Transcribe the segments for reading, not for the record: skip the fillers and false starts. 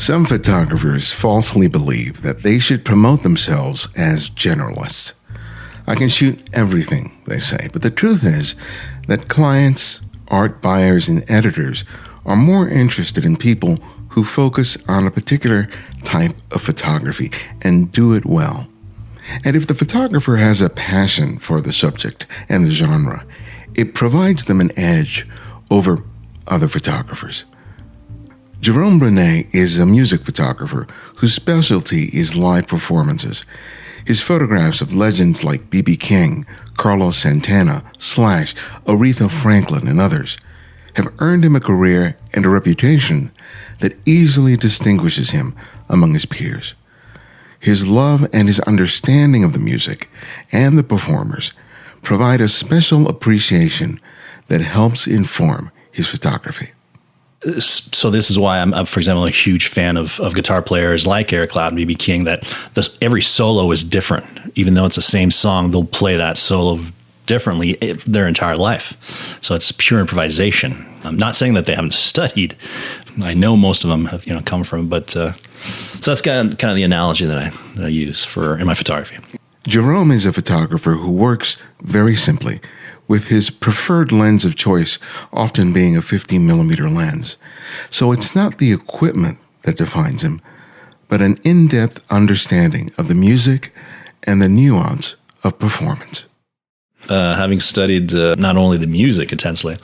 Some photographers falsely believe that they should promote themselves as generalists. I can shoot everything, they say, but the truth is that clients, art buyers, and editors are more interested in people who focus on a particular type of photography and do it well. And if the photographer has a passion for the subject and the genre, it provides them an edge over other photographers. Jérôme Brunet is a music photographer whose specialty is live performances. His photographs of legends like B.B. King, Carlos Santana, Slash, Aretha Franklin, and others have earned him a career and a reputation that easily distinguishes him among his peers. His love and his understanding of the music and the performers provide a special appreciation that helps inform his photography. So this is why I'm, for example, a huge fan of guitar players like Eric Clapton and B.B. King, that every solo is different. Even though it's the same song, they'll play that solo differently their entire life. So it's pure improvisation. I'm not saying that they haven't studied. I know most of them have come from, but so that's kind of the analogy that I use in my photography. Jérôme is a photographer who works very simply, with his preferred lens of choice often being a 50mm lens. So it's not the equipment that defines him, but an in-depth understanding of the music and the nuance of performance. Having studied not only the music intensely,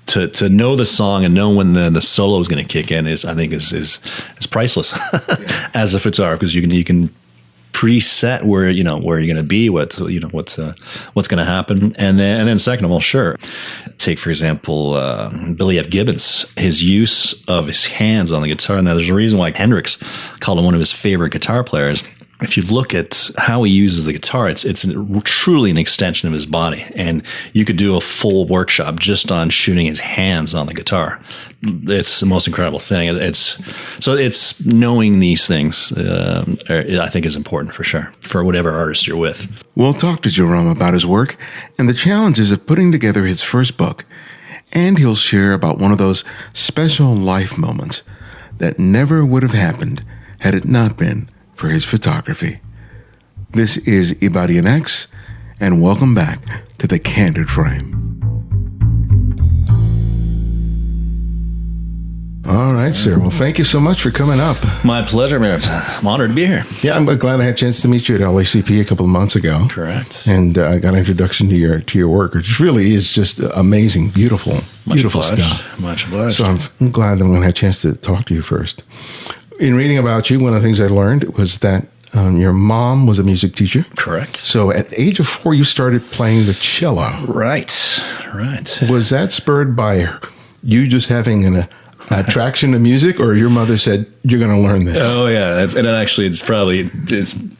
to know the song and know when the solo is going to kick in is priceless as a photographer, because you can preset where you're going to be, what's going to happen, and then second of all, sure, take for example Billy F. Gibbons, his use of his hands on the guitar. Now, there's a reason why Hendrix called him one of his favorite guitar players. If you look at how he uses the guitar, it's truly an extension of his body, and you could do a full workshop just on shooting his hands on the guitar. It's the most incredible thing. It's knowing these things, I think, is important for sure, for whatever artist you're with. We'll talk to Jérôme about his work and the challenges of putting together his first book, and he'll share about one of those special life moments that never would have happened had it not been for his photography. This is Ibadian X, and welcome back to The Candid Frame. All right, sir. Well, thank you so much for coming up. My pleasure, man. I'm honored to be here. Yeah, I'm glad I had a chance to meet you at LACP a couple of months ago. Correct. And I got an introduction to your work, which really is just amazing, beautiful stuff. Much obliged. So I'm glad that I'm going to have a chance to talk to you first. In reading about you, one of the things I learned was that your mom was a music teacher. Correct. So at the age of 4, you started playing the cello. Right. Was that spurred by you just having an attraction to music, or your mother said, you're going to learn this? Oh yeah. It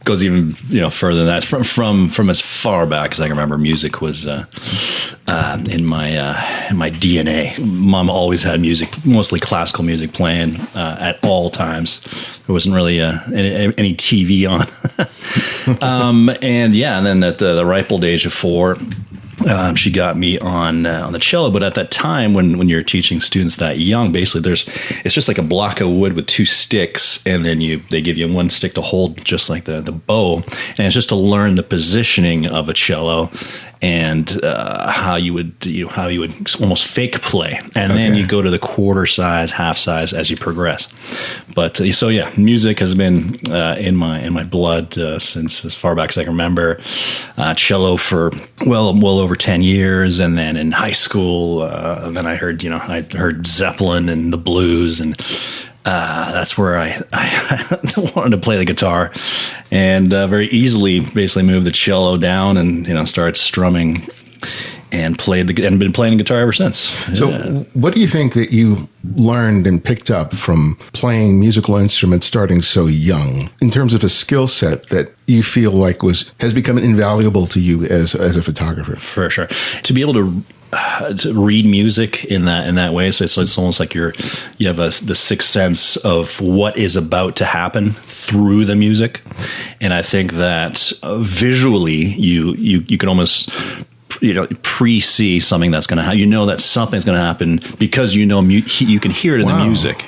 goes even, further than that. From as far back as I can remember, music was, in my DNA. Mom always had music, mostly classical music playing, at all times. There wasn't really, any TV on. And then at the ripe old age of 4, she got me on the cello, but at that time, when you're teaching students that young, basically it's just like a block of wood with 2 sticks, and then they give you one stick to hold, just like the bow, and it's just to learn the positioning of a cello and how you would almost fake play, and then you go to the quarter size, half size as you progress. But so yeah, music has been in my blood since as far back as I can remember. Cello for well over 10 years, and then in high school, then I heard Zeppelin and the blues, and that's where I wanted to play the guitar, and very easily basically moved the cello down and started strumming and been playing guitar ever since. So what do you think that you learned and picked up from playing musical instruments starting so young, in terms of a skill set that you feel like has become invaluable to you as a photographer? For sure. To be able to read music in that way, so it's almost like you have the sixth sense of what is about to happen through the music, and I think that visually you can almost pre-see something that's going to happen. You know that something's going to happen because you know you can hear it in the music.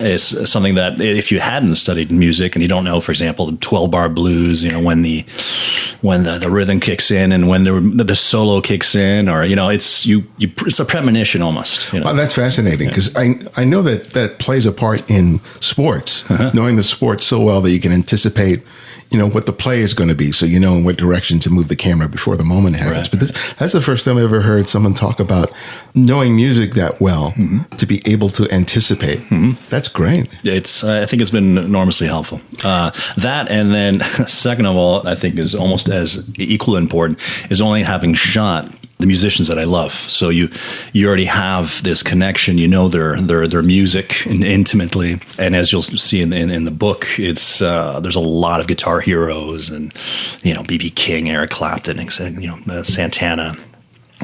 It's something that if you hadn't studied music and you don't know, for example, the 12-bar blues, when the rhythm kicks in and when the solo kicks in, or it's a premonition almost. Well, that's fascinating because I know that plays a part in sports, knowing the sport so well that you can anticipate what the play is going to be, so you know in what direction to move the camera before the moment happens. Right. But that's the first time I ever heard someone talk about knowing music that well to be able to anticipate. That's great. I think it's been enormously helpful. That, and then second of all, I think is almost as equally important, is only having shot the musicians that I love. So you already have this connection. You know their music intimately, and as you'll see in the book, it's there's a lot of guitar heroes, and B.B. King, Eric Clapton, Santana.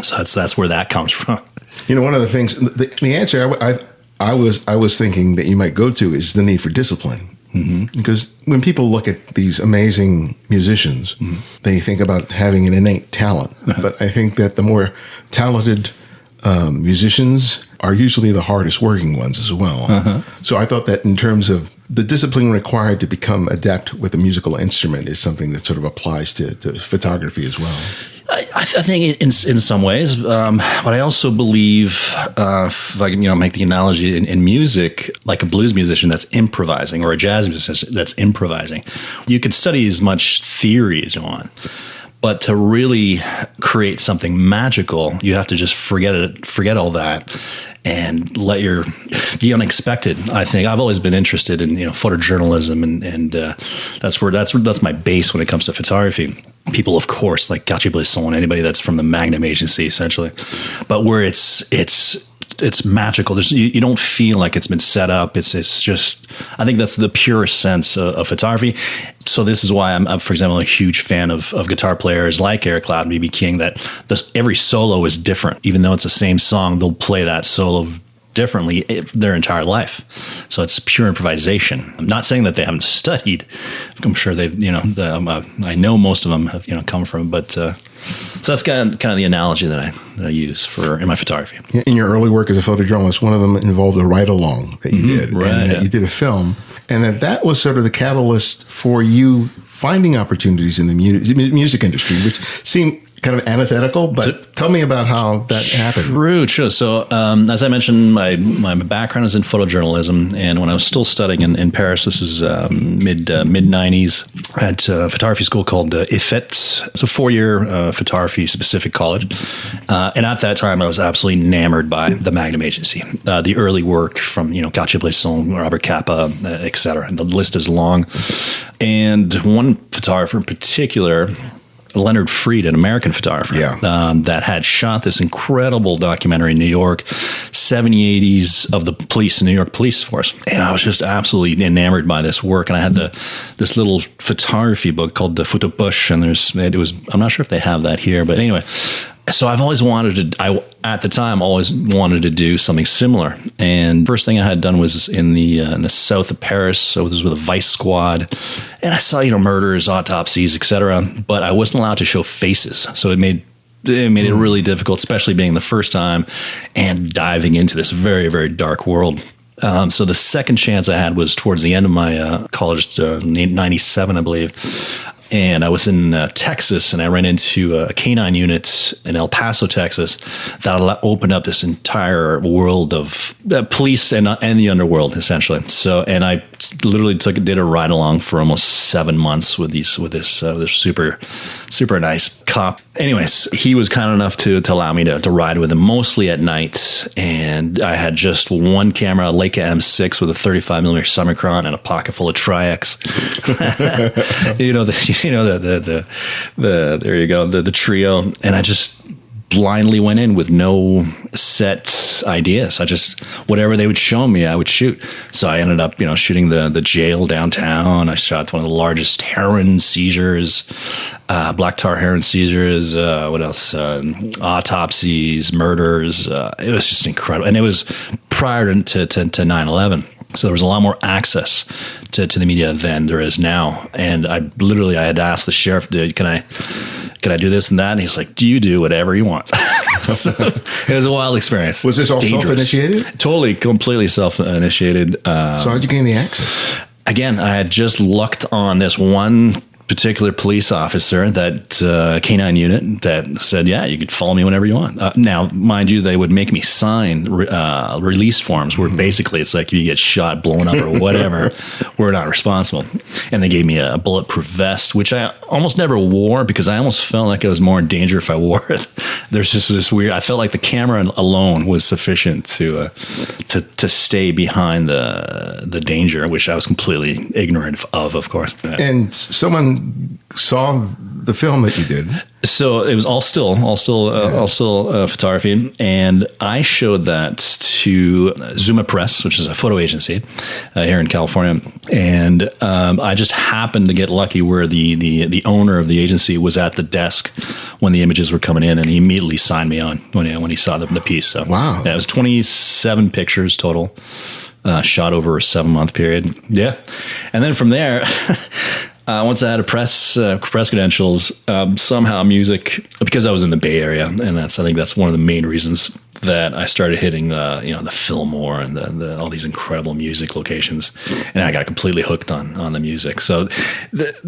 So that's where that comes from. One of the things, the answer I was thinking that you might go to is the need for discipline. Because when people look at these amazing musicians, they think about having an innate talent. But I think that the more talented musicians are usually the hardest working ones as well. So I thought that in terms of the discipline required to become adept with a musical instrument is something that sort of applies to photography as well. I think in some ways, but I also believe, if I can make the analogy in music, like a blues musician that's improvising or a jazz musician that's improvising, you could study as much theory as you want, but to really create something magical, you have to just forget all that and let the unexpected. I think I've always been interested in photojournalism, and that's my base when it comes to photography. People, of course, like Cartier-Bresson, anybody that's from the Magnum agency, essentially, but where it's magical. You don't feel like it's been set up. It's just, I think that's the purest sense of photography. So this is why I'm, for example, a huge fan of guitar players like Eric Clapton, B.B. King, that every solo is different. Even though it's the same song, they'll play that solo differently their entire life. So it's pure improvisation. I'm not saying that they haven't studied. I'm sure they've, I know most of them have, come from, but so that's kind of the analogy that I use in my photography. In your early work as a photojournalist, one of them involved a ride-along that you did, and that you did a film, and that was sort of the catalyst for you finding opportunities in the music industry, which seemed kind of antithetical, but tell me about how that happened. True. So, as I mentioned, my background is in photojournalism, and when I was still studying in Paris, this is mid 90s, at a photography school called E.F.E.T. It's a 4-year photography specific college, and at that time, I was absolutely enamored by the Magnum agency, the early work from Cartier-Bresson, Robert Capa, etc. And the list is long, and one photographer in particular, Leonard Freed, an American photographer, that had shot this incredible documentary in New York, 70s, 80s of the police, the New York police force. And I was just absolutely enamored by this work. And I had this little photography book called the Photo Bush, and I'm not sure if they have that here, but anyway. So I've always at the time, always wanted to do something similar. And first thing I had done was in the south of Paris. So this was with a Vice squad. And I saw, murders, autopsies, etc. But I wasn't allowed to show faces. So it made it really difficult, especially being the first time and diving into this very, very dark world. So the second chance I had was towards the end of my college, 97, I believe. And I was in Texas, and I ran into a canine unit in El Paso, Texas, that opened up this entire world of police and the underworld, essentially. So, and I literally did a ride along for almost 7 months with this super, super nice cop. Anyways, he was kind enough to allow me to ride with him, mostly at night. And I had just one camera, a Leica M6 with a 35mm Summicron and a pocket full of Tri-X. There you go, the trio. And I just blindly went in with no set ideas. Whatever they would show me, I would shoot. So I ended up, shooting the jail downtown. I shot one of the largest heroin seizures, black tar heroin seizures. What else? Autopsies, murders. It was just incredible. And it was prior to 9/11. So there was a lot more access to the media than there is now. And I had asked the sheriff, can I Can I do this and that? And he's like, do you do whatever you want? So it was a wild experience. Was this all Dangerous. self-initiated? Totally, completely self-initiated. So how'd you gain the access? Again, I had just lucked on this one particular police officer, that canine unit, that said, yeah, you could follow me whenever you want. Now, mind you, they would make me sign release forms where basically it's like, if you get shot, blown up or whatever, we're not responsible. And they gave me a bulletproof vest, which I almost never wore because I almost felt like I was more in danger if I wore it. There's just this weird, I felt like the camera alone was sufficient to stay behind the danger, which I was completely ignorant of course. And someone saw the film that you did. So it was all still photography, and I showed that to Zuma Press, which is a photo agency here in California, and I just happened to get lucky where the owner of the agency was at the desk when the images were coming in, and he immediately signed me on when he saw the piece. So wow, yeah, it was 27 pictures total. Shot over a 7-month period. Yeah. And then from there, once I had a press credentials, somehow music, because I was in the Bay Area, and I think that's one of the main reasons that I started hitting the Fillmore and the all these incredible music locations, and I got completely hooked on the music. So,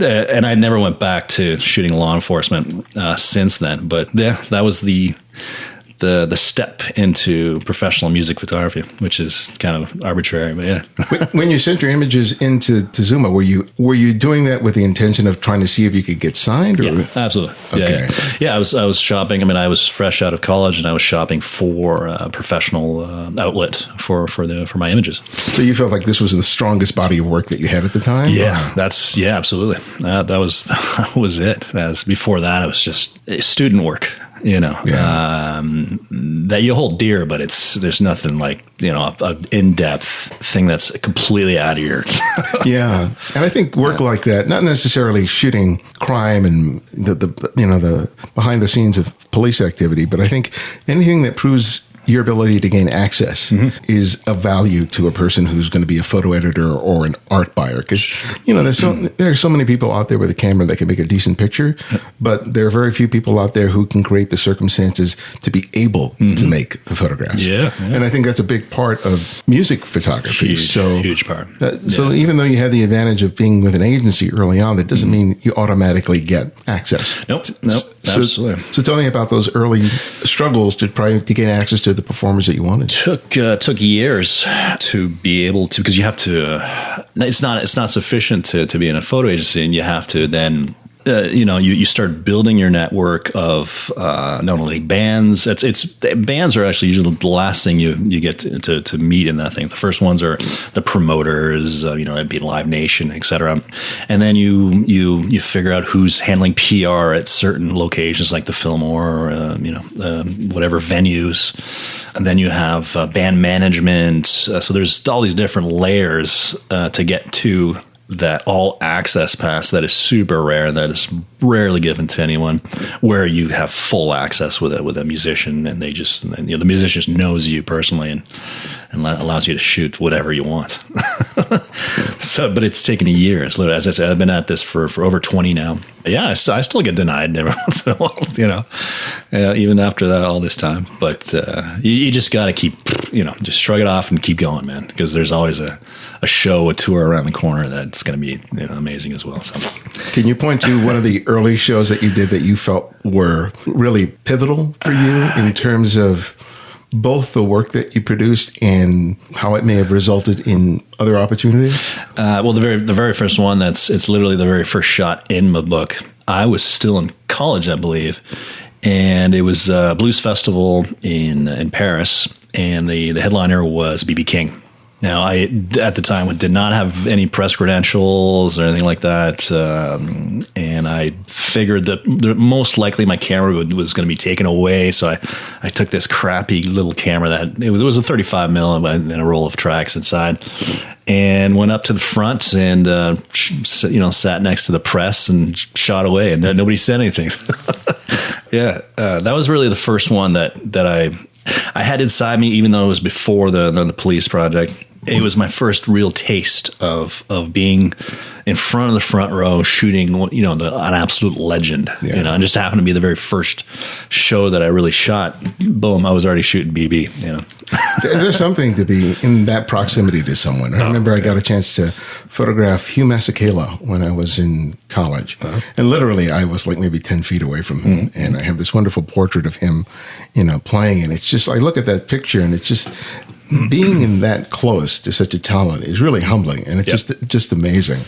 and I never went back to shooting law enforcement since then. But yeah, that was the step into professional music photography, which is kind of arbitrary, but yeah. When you sent your images into Zuma, were you doing that with the intention of trying to see if you could get signed? Or? Yeah, absolutely. Okay. Yeah. I was shopping. I mean, I was fresh out of college, and I was shopping for a professional outlet for my images. So you felt like this was the strongest body of work that you had at the time? Yeah, absolutely. That was it. Before that, it was just student work. That you hold dear, but there's nothing like, an in-depth thing that's completely out of your. Yeah. And I think work like that, not necessarily shooting crime and the behind the scenes of police activity, but I think anything that proves your ability to gain access is of value to a person who's going to be a photo editor or an art buyer. Because, there are so many people out there with a camera that can make a decent picture, but there are very few people out there who can create the circumstances to be able to make the photographs. Yeah. And I think that's a big part of music photography. Huge part. So even though you had the advantage of being with an agency early on, that doesn't mean you automatically get access. Nope. Absolutely. So tell me about those early struggles to gain access to the performers that you wanted. Took years to be able to, because you have to. It's not sufficient to be in a photo agency, and you have to then. You start building your network of not only bands. Bands are actually usually the last thing you get to meet in that thing. The first ones are the promoters. It'd be Live Nation, etc. And then you figure out who's handling PR at certain locations like the Fillmore, or whatever venues. And then you have band management. So there's all these different layers to get to that all access pass that is super rare, that is rarely given to anyone, where you have full access with a musician, and they just, the musician just knows you personally and allows you to shoot whatever you want. But it's taken years. As I said, I've been at this for over 20 now. Yeah, I still get denied every once in a while, even after that, all this time. But you just got to keep, just shrug it off and keep going, man, because there's always a show, a tour around the corner that's going to be amazing as well. So, can you point to one of the early shows that you did that you felt were really pivotal for you in terms of both the work that you produced and how it may have resulted in other opportunities? Well, the very first one, it's literally the very first shot in my book. I was still in college, I believe, and it was a blues festival in Paris, and the headliner was B.B. King. Now, I, at the time, did not have any press credentials or anything like that, and I figured that most likely my camera was going to be taken away, so I took this crappy little camera that it was a 35 mil and a roll of tracks inside, and went up to the front and sat next to the press and shot away, and nobody said anything. Yeah, that was really the first one that I had inside me, even though it was before the police project. it was my first real taste of being in front of the front row shooting, an absolute legend, and just happened to be the very first show that I really shot. Boom, I was already shooting BB, There's something to be in that proximity to someone. I remember I got a chance to photograph Hugh Masekela when I was in college. And literally I was like maybe 10 feet away from him. And I have this wonderful portrait of him, playing. And it's just, I look at that picture and it's just, being in that close to such a talent is really humbling, and it's just amazing.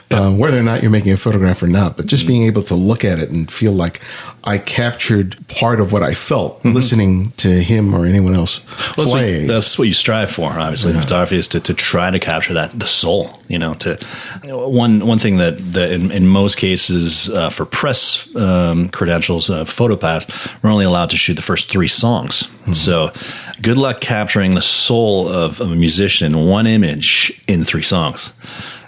Whether or not you're making a photograph or not, but just being able to look at it and feel like I captured part of what I felt listening to him or anyone else play. That's what you strive for, obviously. The photography is to try to capture the soul. One thing that in most cases for press credentials, PhotoPass, we're only allowed to shoot the first 3 songs. So good luck capturing the soul of a musician in one image in 3 songs.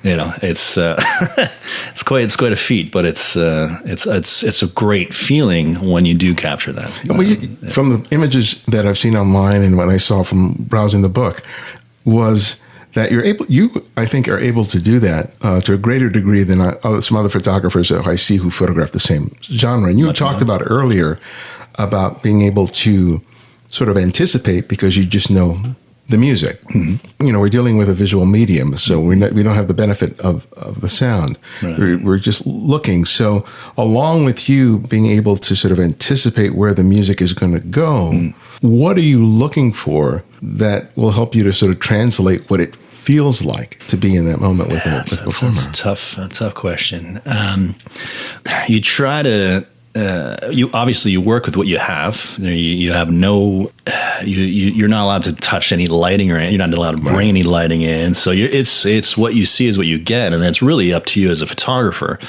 It's it's quite a feat, but it's a great feeling when you do capture that. From the images that I've seen online and what I saw from browsing the book, was that I think are able to do that to a greater degree than some other photographers that I see who photograph the same genre. And you talked about earlier about being able to sort of anticipate because you just know the music. We're dealing with a visual medium, so we don't have the benefit of the sound. Right. We're just looking. So along with you being able to sort of anticipate where the music is going to go, what are you looking for that will help you to sort of translate what it feels like to be in that moment with a performer? That's a tough question. You try to you work with what you have. You have no. You're not allowed to touch any lighting, or you're not allowed to bring any lighting in. So it's what you see is what you get, and it's really up to you as a photographer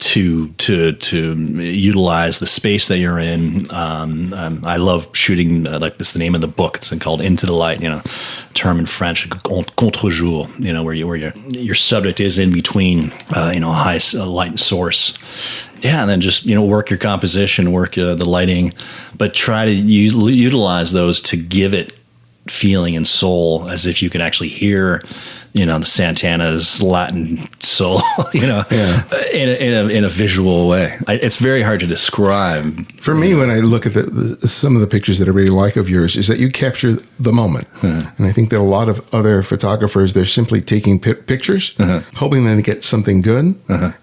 to utilize the space that you're in. I love shooting like this. The name of the book, it's called Into the Light. Term in French, contre-jour. Where your subject is in between. A high light source. Yeah, and then just work your composition, work the lighting, but try to utilize those to give it feeling and soul, as if you can actually hear, the Santana's Latin soul, in a visual way. It's very hard to describe. For me, when I look at some of the pictures that I really like of yours, is that you capture the moment. And I think that a lot of other photographers, they're simply taking pictures, hoping then to get something good,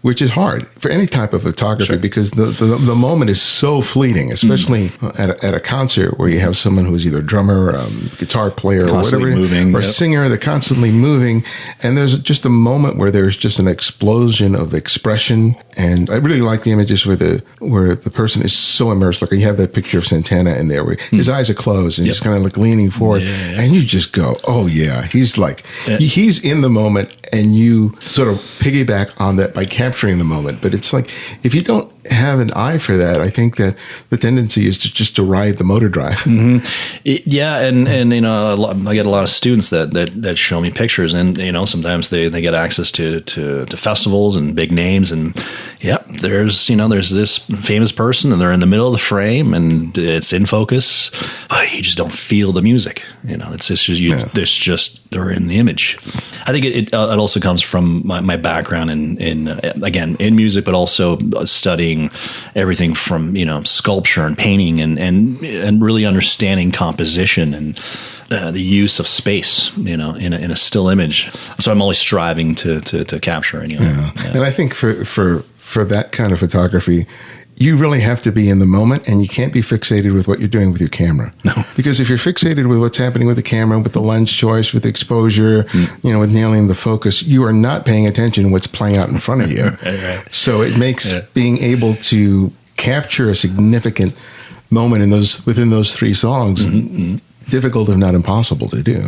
which is hard for any type of photography because the moment is so fleeting, especially at a concert where you have someone who's either a drummer, guitar player, constantly or whatever, moving, or singer. They're constantly moving. And there's just a moment where there's just an explosion of expression. And I really like the images where the person is so immersed. Like you have that picture of Santana in there where his eyes are closed and he's kind of like leaning forward. And you just go, oh yeah, he's like, he's in the moment, and you sort of piggyback on that by capturing the moment. But it's like, if you don't have an eye for that, I think that the tendency is to ride the motor drive. And I get a lot of students that show me pictures, and sometimes they get access to festivals and big names, and there's this famous person, and they're in the middle of the frame, and it's in focus, but you just don't feel the music. It's just they're in the image. I think it also comes from my background in music, but also studying everything from sculpture and painting and really understanding composition and the use of space in a still image. So I'm always striving to capture it. And I think for that kind of photography, you really have to be in the moment, and you can't be fixated with what you're doing with your camera. No. Because if you're fixated with what's happening with the camera, with the lens choice, with exposure, with nailing the focus, you are not paying attention to what's playing out in front of you. Right. So it makes being able to capture a significant moment within those 3 songs difficult, if not impossible, to do.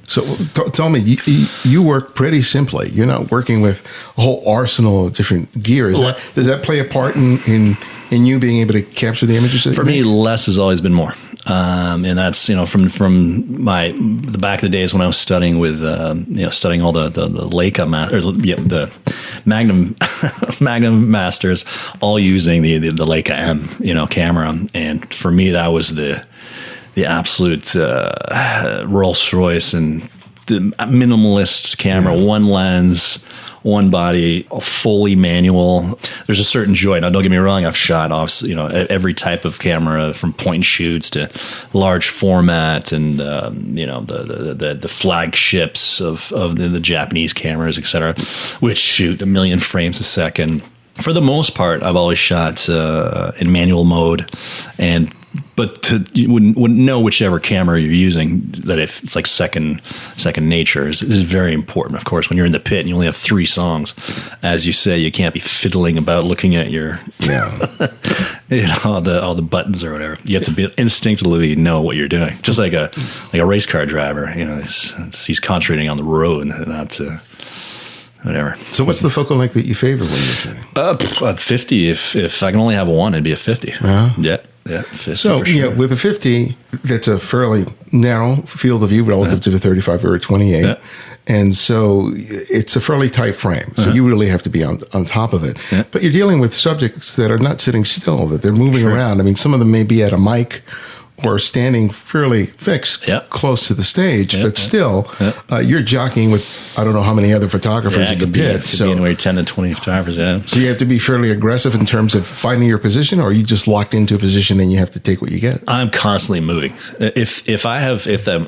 So tell me, you work pretty simply. You're not working with a whole arsenal of different gear. Does that play a part in you being able to capture the images? For me, less has always been more. And that's, from the back of the days when I was studying with, studying all the Leica, the Magnum Masters, all using the Leica M, camera. And for me, that was the absolute Rolls Royce and the minimalist camera, one lens, one body, fully manual. There's a certain joy. Now, don't get me wrong. I've shot off, every type of camera, from point and shoots to large format, and the flagships of the Japanese cameras, etc., which shoot 1 million frames a second. For the most part, I've always shot in manual mode, but you wouldn't know whichever camera you're using, that if it's like second nature is very important. Of course, when you're in the pit and you only have 3 songs, as you say, you can't be fiddling about looking at your all the buttons or whatever. You have to be instinctively know what you're doing, just like a race car driver. He's concentrating on the road and not whatever. So what's the focal length that you favor when you're shooting? 50. If I can only have one, it'd be a 50. Yeah, 50. So with a 50, that's a fairly narrow field of view relative to the 35 or a 28. Yeah. And so it's a fairly tight frame. So you really have to be on top of it. Yeah. But you're dealing with subjects that are not sitting still, that they're moving around. I mean, some of them may be at a mic or standing fairly fixed close to the stage, but still, you're jockeying with, I don't know how many other photographers in the pit. So anyway, 10 to 20 photographers, So you have to be fairly aggressive in terms of finding your position, or are you just locked into a position and you have to take what you get? I'm constantly moving. If I'm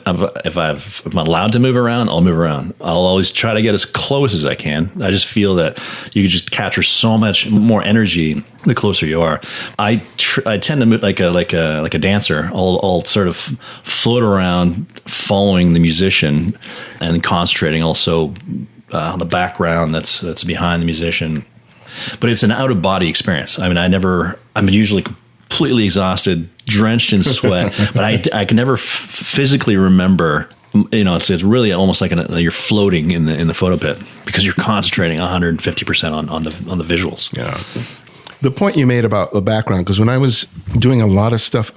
allowed to move around, I'll move around. I'll always try to get as close as I can. I just feel that you can just capture so much more energy the closer you are. I tend to move like a dancer. I'll sort of float around, following the musician and concentrating also on the background that's behind the musician. But it's an out of body experience. I mean, I'm usually completely exhausted, drenched in sweat, but I can never physically remember. It's really almost like you're floating in the photo pit, because you're concentrating 150% on the visuals. Yeah. The point you made about the background, because when I was doing a lot of stuff,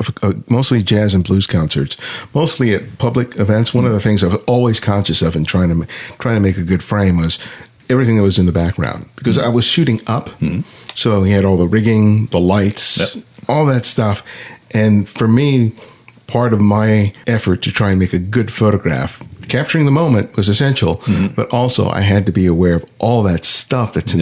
mostly jazz and blues concerts, mostly at public events, one of the things I was always conscious of in trying to make a good frame was everything that was in the background, because I was shooting up. So we had all the rigging, the lights, all that stuff. And for me, part of my effort to try and make a good photograph, capturing the moment was essential, but also I had to be aware of all that stuff that's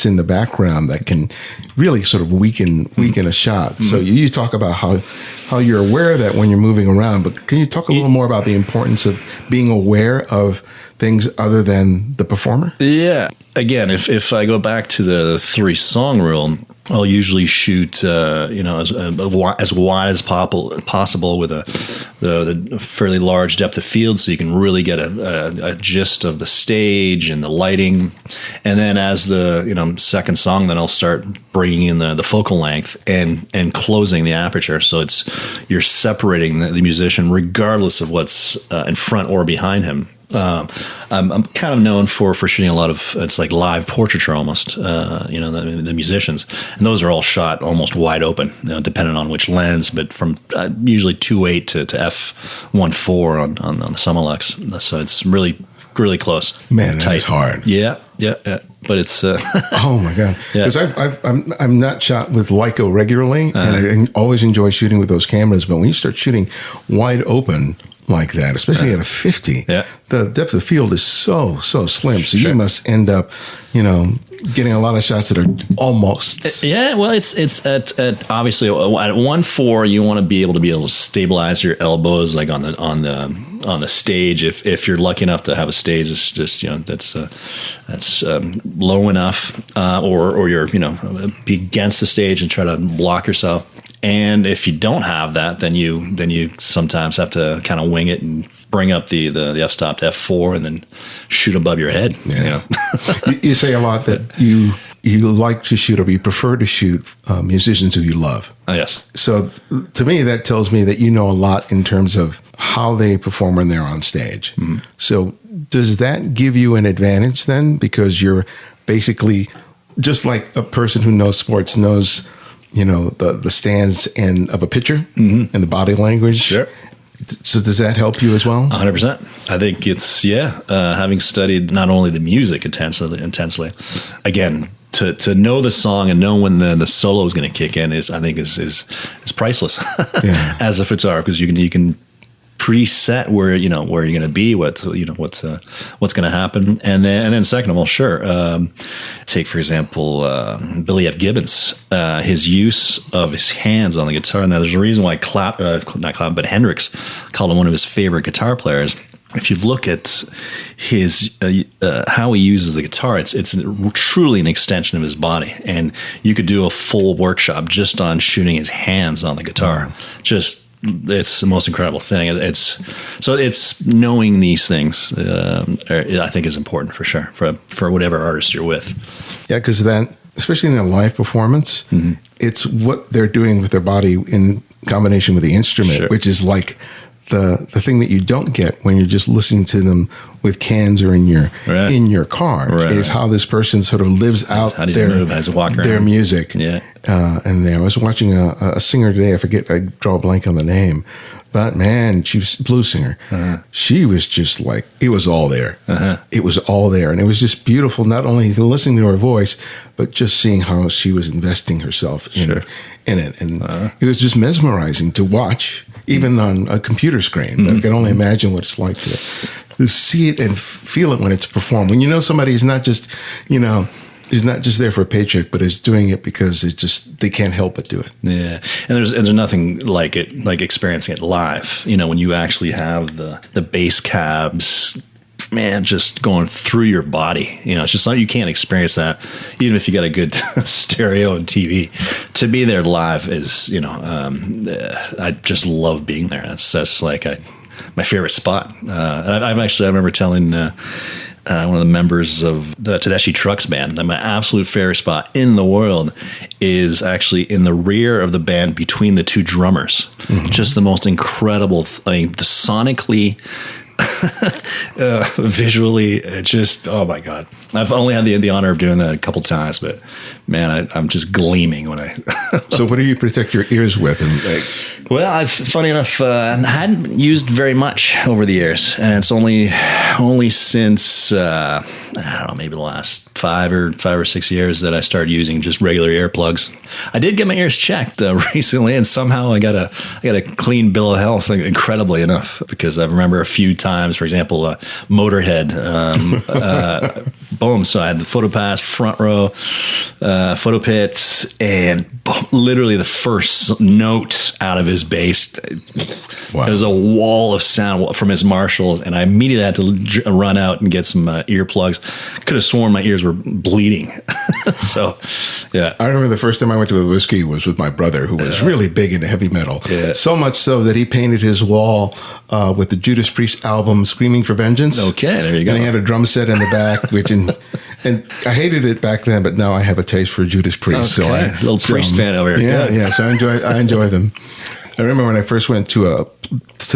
in the background that can really sort of weaken a shot. So you talk about how you're aware of that when you're moving around, but can you talk a little more about the importance of being aware of things other than the performer? Yeah. Again, if I go back to the 3-song rule, I'll usually shoot, as wide as possible with the fairly large depth of field, so you can really get a gist of the stage and the lighting. And then as the second song, then I'll start bringing in the focal length and closing the aperture, so you're separating the musician regardless of what's in front or behind him. I'm kind of known for shooting a lot of, it's like live portraiture almost, the musicians, and those are all shot almost wide open, depending on which lens, but from usually 2.8 to f1.4 on the Summilux, so it's really close. Man, that is hard. Yeah. But it's oh my god, because I'm not shot with Leica regularly, and I always enjoy shooting with those cameras, but when you start shooting wide open like that, especially at a 50, the depth of field is so slim. So you must end up, getting a lot of shots that are almost. Yeah, well, it's at obviously at 1.4, you want to be able to stabilize your elbows, like on the stage. If you're lucky enough to have a stage that's just that's low enough, or you're be against the stage and try to block yourself. And if you don't have that, then you sometimes have to kind of wing it and bring up the f-stop to f4 and then shoot above your head. Yeah. You say a lot that you like to shoot, or you prefer to shoot musicians who you love. Oh, yes. So to me, that tells me that you know a lot in terms of how they perform when they're on stage. So does that give you an advantage then? Because you're basically just like a person who knows sports knows the stance of a pitcher and the body language. Sure. So does that help you as well? 100%. I think it's, having studied not only the music intensely, again, to know the song and know when the solo is going to kick in is priceless as a photographer, because you can preset where you're going to be, what's going to happen, and then second of all, sure, take for example Billy F. Gibbons, his use of his hands on the guitar. Now, there's a reason why Hendrix called him one of his favorite guitar players. If you look at his how he uses the guitar, it's truly an extension of his body, and you could do a full workshop just on shooting his hands on the guitar. It's the most incredible thing. It's knowing these things. I think is important for sure for whatever artist you're with. Yeah, because then, especially in a live performance, it's what they're doing with their body in combination with the instrument, which is like the thing that you don't get when you're just listening to them with cans or in your car is how this person sort of lives out their music. Yeah. And I was watching a singer today. I draw a blank on the name, but man, she was a blues singer. She was just like, it was all there. It was all there. And it was just beautiful, not only listening to her voice, but just seeing how she was investing herself in it. And it was just mesmerizing to watch, even on a computer screen. But I can only imagine what it's like to see it and feel it when it's performed. When you know somebody is not just, is not just there for a paycheck, but is doing it because they can't help but do it. Yeah, and there's nothing like it, like experiencing it live. When you actually have the bass cabs, man, just going through your body. It's just like you can't experience that, even if you got a good stereo and TV. To be there live is, I just love being there. That's like my favorite spot. I remember telling one of the members of the Tedeschi Trucks band that my absolute favorite spot in the world is actually in the rear of the band between the two drummers. Just the most incredible thing, the sonically, visually, just, oh my God. I've only had the honor of doing that a couple times, but man, I'm just gleaming when I. So what do you protect your ears with? Well, funny enough, I hadn't used very much over the years, and it's only since I don't know, maybe the last 5 or 6 years that I started using just regular earplugs. I did get my ears checked recently, and somehow I got a clean bill of health, incredibly enough, because I remember a few times, for example, Motorhead. Boom! So I had the photo pass, front row, photo pits, and boom, literally the first note out of his bass. Wow. There was a wall of sound from his Marshalls, and I immediately had to run out and get some earplugs. Could have sworn my ears were bleeding. So, yeah. I remember the first time I went to a whiskey was with my brother, who was really big into heavy metal. Yeah. So much so that he painted his wall with the Judas Priest album "Screaming for Vengeance." Okay, there you go. And he had a drum set in the back, and I hated it back then, but now I have a taste for Judas Priest. Okay. So little Priest fan over here. Yeah. So I enjoy them. I remember when I first went to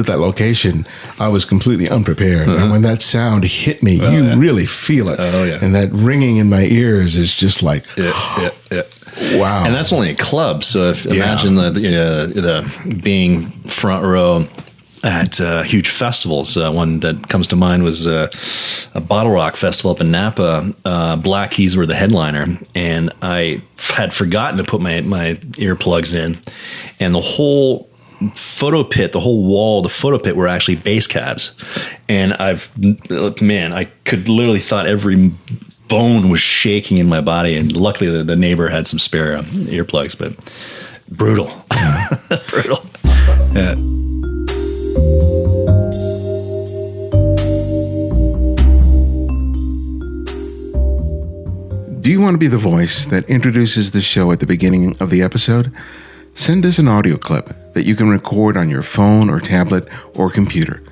that location, I was completely unprepared. And when that sound hit me, you really feel it. Oh, yeah. And that ringing in my ears is just like, wow. And that's only a club. So imagine the being front row at huge festivals. One that comes to mind was a Bottle Rock festival up in Napa. Black Keys were the headliner, and I had forgotten to put my earplugs in, and the whole photo pit, the whole wall, the photo pit were actually bass cabs, and I could literally thought every bone was shaking in my body, and luckily the neighbor had some spare earplugs, but brutal. Brutal. Yeah. Do you want to be the voice that introduces the show at the beginning of the episode? Send us an audio clip that you can record on your phone or tablet or computer.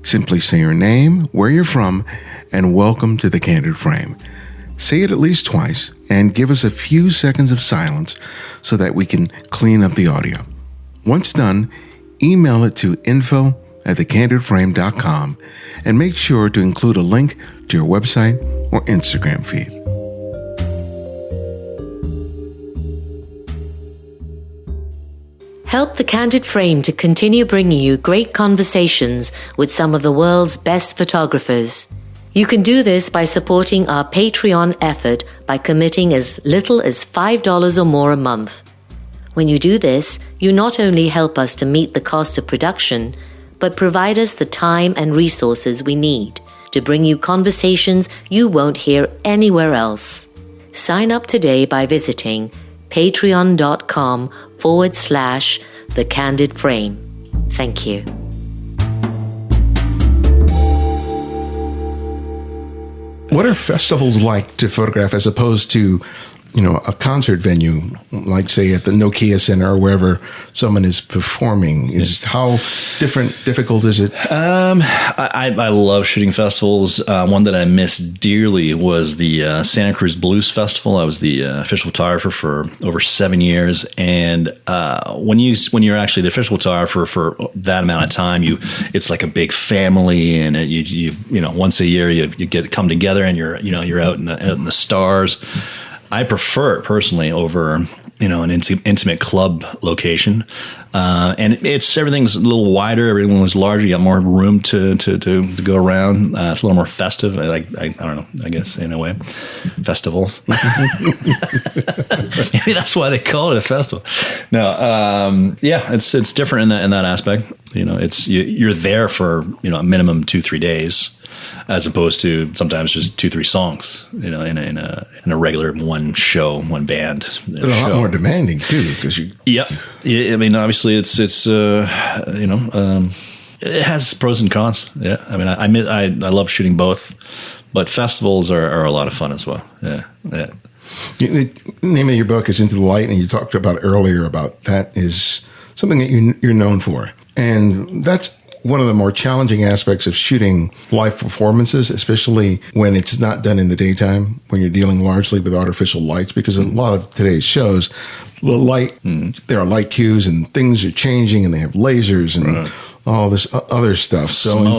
Simply say your name, where you're from, and welcome to The Candid Frame. Say it at least twice and give us a few seconds of silence so that we can clean up the audio. Once done, email it to info@thecandidframe.com and make sure to include a link to your website or Instagram feed. Help The Candid Frame to continue bringing you great conversations with some of the world's best photographers. You can do this by supporting our Patreon effort by committing as little as $5 or more a month. When you do this, you not only help us to meet the cost of production, but provide us the time and resources we need to bring you conversations you won't hear anywhere else. Sign up today by visiting patreon.com/The Candid Frame. Thank you. What are festivals like to photograph as opposed to, a concert venue, like say at the Nokia Center or wherever someone is performing? How difficult is it? I love shooting festivals. One that I missed dearly was the Santa Cruz Blues Festival. I was the official photographer for over 7 years, and when you're actually the official photographer for that amount of time, it's like a big family, and you once a year you come together and you're out in the stars. I prefer it personally over, an intimate club location. And everything's a little wider, everything's larger, you got more room to go around. It's a little more festive. I don't know, I guess in a way. Festival. Maybe that's why they call it a festival. No, it's different in that aspect. You're there for, a minimum 2-3 days, as opposed to sometimes just 2-3 songs, in a regular one show, one band. It's a lot more demanding too, because you. Yeah, I mean, obviously, it has pros and cons. Yeah, I mean, I love shooting both, but festivals are a lot of fun as well. Yeah. The name of your book is Into the Light, and you talked about earlier about that is something that you're known for, and that's one of the more challenging aspects of shooting live performances, especially when it's not done in the daytime, when you're dealing largely with artificial lights, because a lot of today's shows, the light, there are light cues and things are changing, and they have lasers and all this other stuff. So in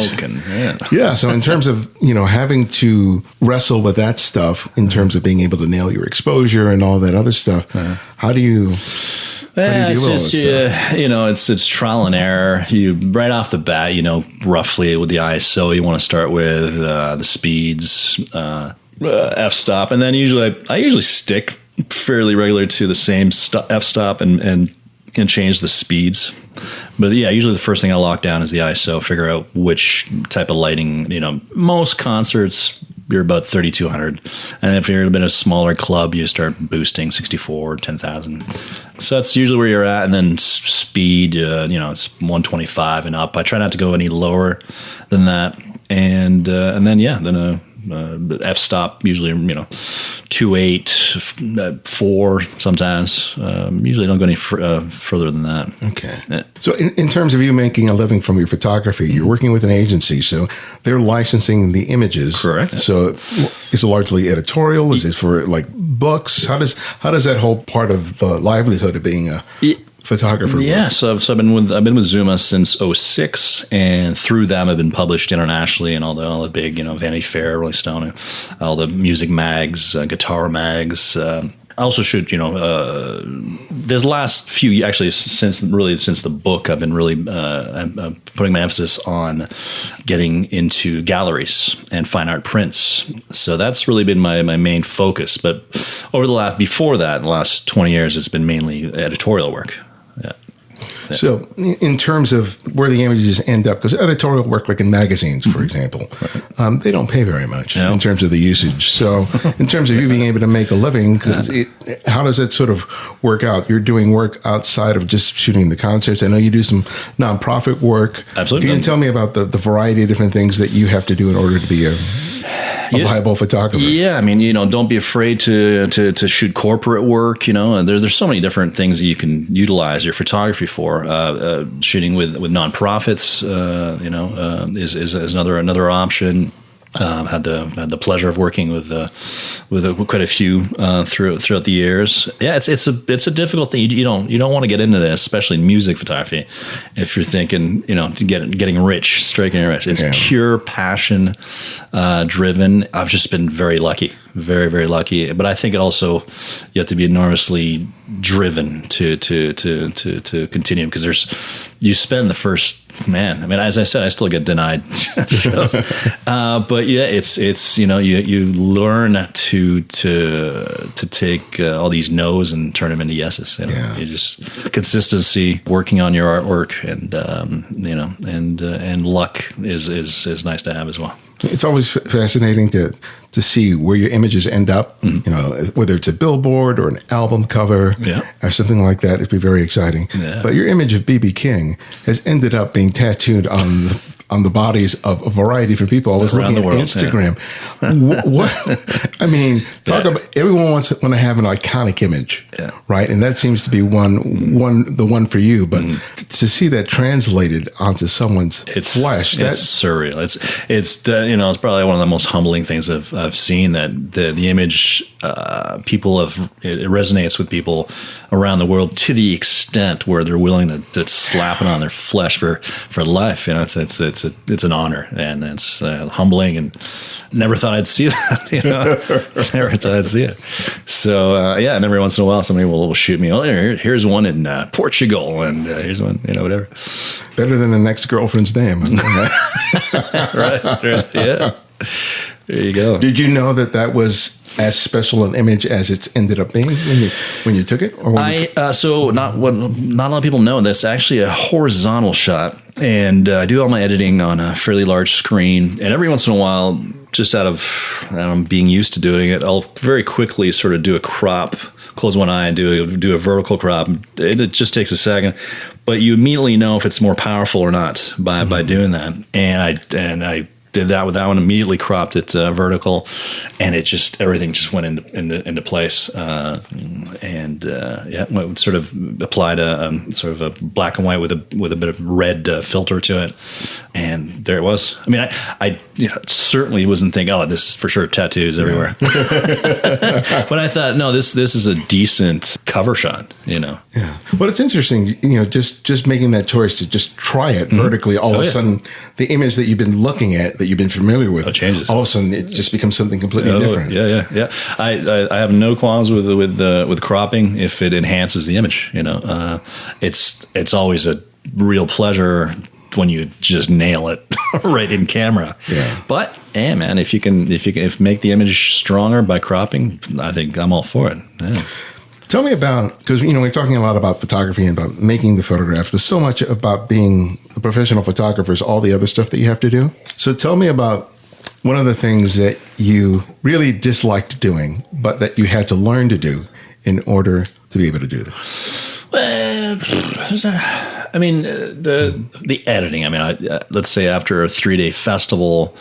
terms of, having to wrestle with that stuff in terms of being able to nail your exposure and all that other stuff, how do you... it's trial and error. You right off the bat, roughly with the ISO, you want to start with the speeds, f-stop, and then I usually stick fairly regular to the same f-stop and change the speeds. But usually the first thing I lock down is the ISO. Figure out which type of lighting. Most concerts, you're about 3,200. And if you're in a smaller club, you start boosting 64, 10,000. So that's usually where you're at. And then speed, it's 125 and up. I try not to go any lower than that. And then f-stop, usually, 2.8, 4 sometimes. Usually don't go any further than that. Okay. Yeah. So in terms of you making a living from your photography, you're working with an agency, so they're licensing the images. Correct. So is it largely editorial? Is it for like books? How does that whole part of the livelihood of being a photographer? Yeah, so I've been with Zuma since 2006, and through them I've been published internationally in all the big, Vanity Fair, Rolling Stone, all the music mags, guitar mags. I also shoot, there's last few, actually since the book, I've been really putting my emphasis on getting into galleries and fine art prints. So that's really been my main focus. But in the last 20 years, it's been mainly editorial work. Yeah. So in terms of where the images end up, because editorial work, like in magazines, for example, they don't pay very much in terms of the usage. So in terms of you being able to make a living, how does that sort of work out? You're doing work outside of just shooting the concerts. I know you do some nonprofit work. Absolutely. Can you tell me about the variety of different things that you have to do in order to be a viable photographer? Yeah, I mean, don't be afraid to shoot corporate work. There's so many different things that you can utilize your photography for. Shooting with nonprofits, is another option. Had the pleasure of working with quite a few throughout the years. Yeah, it's a difficult thing. You don't want to get into this, especially in music photography, if you're thinking getting rich, striking rich. It's pure passion driven. I've just been very lucky. very, very lucky. But I think it also, you have to be enormously driven to continue, because you spend the first, man, I mean, as I said, I still get denied shows. But yeah, it's you learn to take all these no's and turn them into yeses. You just consistency, working on your artwork, and luck is nice to have as well. It's always fascinating to see where your images end up, whether it's a billboard or an album cover or something like that. It'd be very exciting. Yeah. But your image of B.B. King has ended up being tattooed on the bodies of a variety of different people. I was looking at Instagram. Yeah. What? I mean, talk about, everyone wants to have an iconic image, right? And that seems to be the one for you. But to see that translated onto someone's flesh, that's surreal. It's probably one of the most humbling things I've seen, that the image it resonates with people around the world to the extent where they're willing to slap it on their flesh for life. It's an honor, and it's humbling, and never thought I'd see that. Never thought I'd see it. So and every once in a while somebody will shoot me. Oh, here's one in Portugal, and here's one, whatever. Better than the next girlfriend's name. Right, yeah. There you go. Did you know that was as special an image as it's ended up being when you took it? Or so not a lot of people know this. Actually, a horizontal shot, and I do all my editing on a fairly large screen. And every once in a while, just out of being used to doing it, I'll very quickly sort of do a crop. Close one eye and do a vertical crop. It just takes a second, but you immediately know if it's more powerful or not by doing that. And I did that with that one, immediately cropped it vertical, and everything just went into place. Sort of applied a sort of a black and white with a bit of red filter to it, and there it was. I mean, I certainly wasn't thinking, oh, this is for sure tattoos everywhere. But I thought, no, this is a decent cover shot. Yeah. Well, it's interesting. Just making that choice to just try it vertically. All of a sudden, the image that you've been looking at, that you've been familiar with, changes. All of a sudden, it just becomes something completely different. Yeah. I have no qualms with cropping if it enhances the image. It's always a real pleasure when you just nail it right in camera. Yeah. But man, if you can make the image stronger by cropping, I think I'm all for it. Yeah. Tell me about, because we're talking a lot about photography and about making the photograph, but so much about being a professional photographer is all the other stuff that you have to do. So tell me about one of the things that you really disliked doing, but that you had to learn to do in order to be able to do this. Well, I mean, the editing. I mean, let's say after a 3-day festival,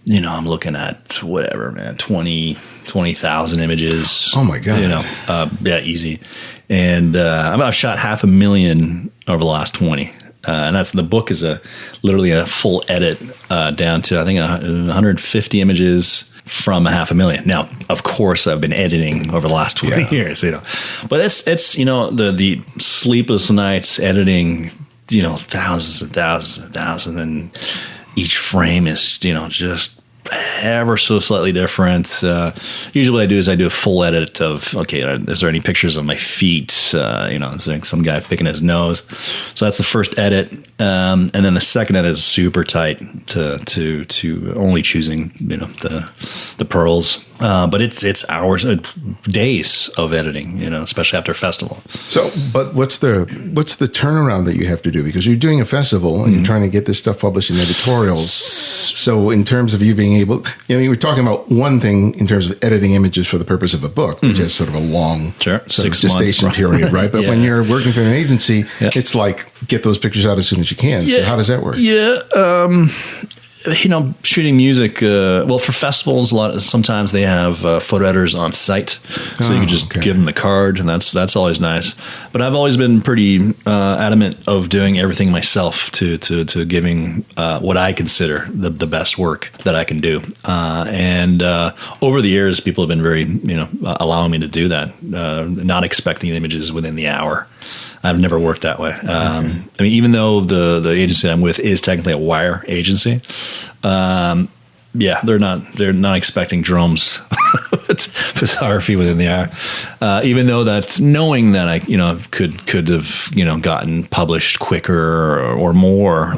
I'm looking at whatever, man, 20,000 images. Oh my God. Easy. And I've shot 500,000 over the last 20. And the book is literally a full edit down to, I think, 150 images from 500,000. Now, of course, I've been editing over the last 20 years, but it's the sleepless nights editing, thousands and thousands and thousands, and each frame is, just ever so slightly different. Usually what I do is I do a full edit of, okay, is there any pictures of my feet? It's like some guy picking his nose. So that's the first edit. And then the second edit is super tight to only choosing, the pearls. But it's hours, days of editing, especially after a festival. So, but what's the turnaround that you have to do? Because you're doing a festival and you're trying to get this stuff published in editorials. So in terms of you being able, we're talking about one thing in terms of editing images for the purpose of a book, which is sort of a long gestation period, right? But when you're working for an agency, it's like, get those pictures out as soon as you can. So how does that work? Yeah. Shooting music, for festivals, sometimes they have photo editors on site, so you can just give them the card, and that's always nice. But I've always been pretty adamant of doing everything myself to giving what I consider the best work that I can do. And over the years, people have been very, allowing me to do that, not expecting images within the hour. I've never worked that way. I mean, even though the agency I'm with is technically a wire agency, Yeah, they're not expecting drums photography within the hour. Even though that's knowing that I could have gotten published quicker or more.